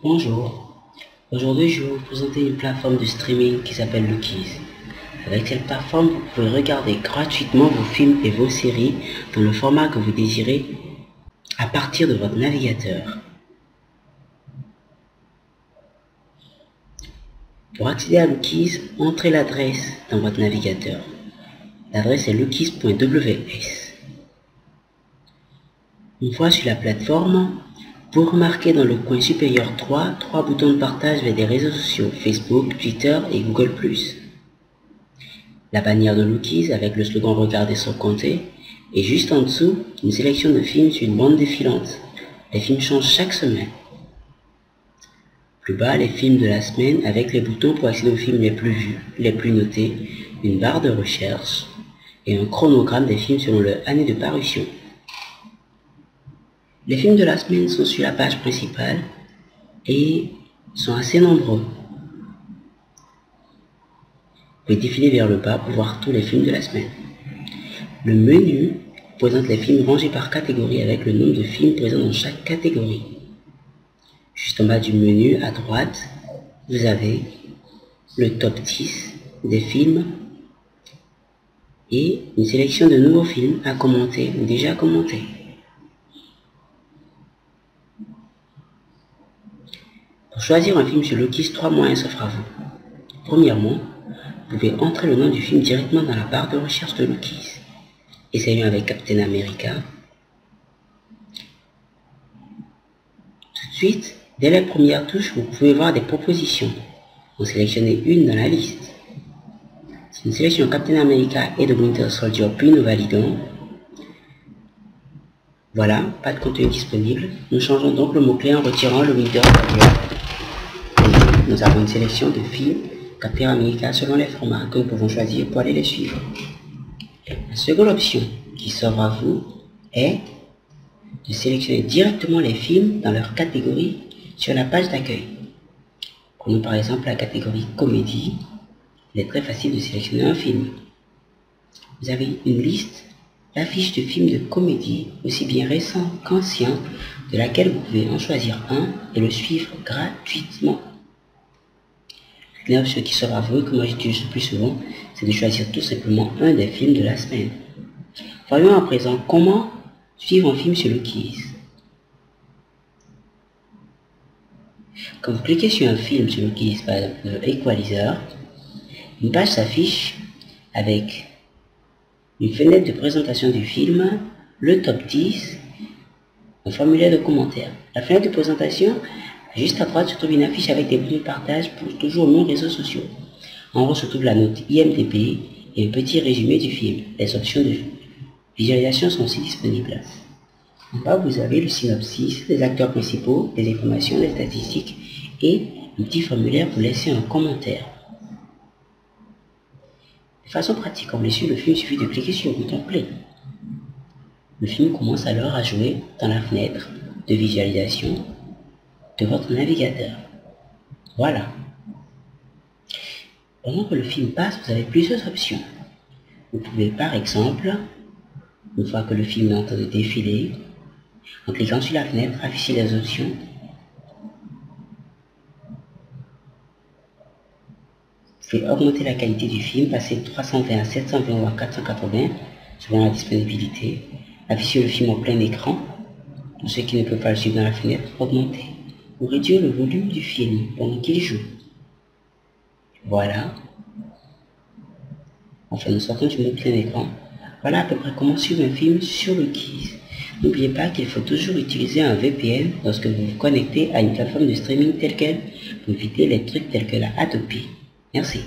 Bonjour, aujourd'hui je vais vous présenter une plateforme de streaming qui s'appelle Lookies. Avec cette plateforme, vous pouvez regarder gratuitement vos films et vos séries dans le format que vous désirez à partir de votre navigateur. Pour accéder à Lookies, entrez l'adresse dans votre navigateur. L'adresse est lookies.ws. Une fois sur la plateforme, vous remarquez dans le coin supérieur droit, 3 boutons de partage vers des réseaux sociaux, Facebook, Twitter et Google+. La bannière de Lookies avec le slogan Regardez sans compter, et juste en dessous, une sélection de films sur une bande défilante. Les films changent chaque semaine. Plus bas, les films de la semaine avec les boutons pour accéder aux films les plus vus, les plus notés, une barre de recherche et un chronogramme des films selon leur année de parution. Les films de la semaine sont sur la page principale et sont assez nombreux. Vous pouvez défiler vers le bas pour voir tous les films de la semaine. Le menu présente les films rangés par catégorie avec le nombre de films présents dans chaque catégorie. Juste en bas du menu, à droite, vous avez le top 10 des films et une sélection de nouveaux films à commenter ou déjà commentés. Pour choisir un film sur Lookies, 3 moyens s'offrent à vous. Premièrement, vous pouvez entrer le nom du film directement dans la barre de recherche de Lookies. Essayons avec Captain America. Tout de suite, dès la première touche, vous pouvez voir des propositions. En sélectionnez une dans la liste. Si une sélection Captain America et de Winter Soldier puis nous validons. Voilà, pas de contenu disponible. Nous changeons donc le mot-clé en retirant le Winter Soldier. Et nous avons une sélection de films Captain America selon les formats que nous pouvons choisir pour aller les suivre. La seconde option qui s'offre à vous est de sélectionner directement les films dans leur catégorie sur la page d'accueil. Prenons par exemple la catégorie comédie. Il est très facile de sélectionner un film. Vous avez une liste d'affiches de films de comédie, aussi bien récents qu'anciens, de laquelle vous pouvez en choisir un et le suivre gratuitement. L'option qui s'offre à vous, que moi j'utilise le plus souvent, c'est de choisir tout simplement un des films de la semaine. Voyons à présent comment suivre un film sur Lookies. Quand vous cliquez sur un film sur Lookies, par exemple le Equalizer, une page s'affiche avec une fenêtre de présentation du film, le top 10, un formulaire de commentaires. La fenêtre de présentation, juste à droite se trouve une affiche avec des boutons de partage pour toujours nos réseaux sociaux. En haut se trouve la note IMDb et un petit résumé du film. Les options de visualisation sont aussi disponibles. En bas, vous avez le synopsis, les acteurs principaux, les informations, les statistiques et un petit formulaire pour laisser un commentaire. De façon pratique, quand vous voulez suivre le film, il suffit de cliquer sur le bouton play. Le film commence alors à jouer dans la fenêtre de visualisation de votre navigateur. Voilà. Pendant que le film passe, vous avez plusieurs options. Vous pouvez par exemple, une fois que le film est en train de défiler, en cliquant sur la fenêtre, afficher les options. Vous pouvez augmenter la qualité du film, passer de 320 à 720 ou à 480, selon la disponibilité. Afficher le film en plein écran, pour ceux qui ne peuvent pas le suivre dans la fenêtre, augmenter. Ou réduire le volume du film pendant qu'il joue. Voilà. Enfin, nous sortons du mode plein écran. Voilà à peu près comment suivre un film sur Lookies. N'oubliez pas qu'il faut toujours utiliser un VPN lorsque vous vous connectez à une plateforme de streaming telle qu'elle pour éviter les trucs tels que la Adobe. Merci.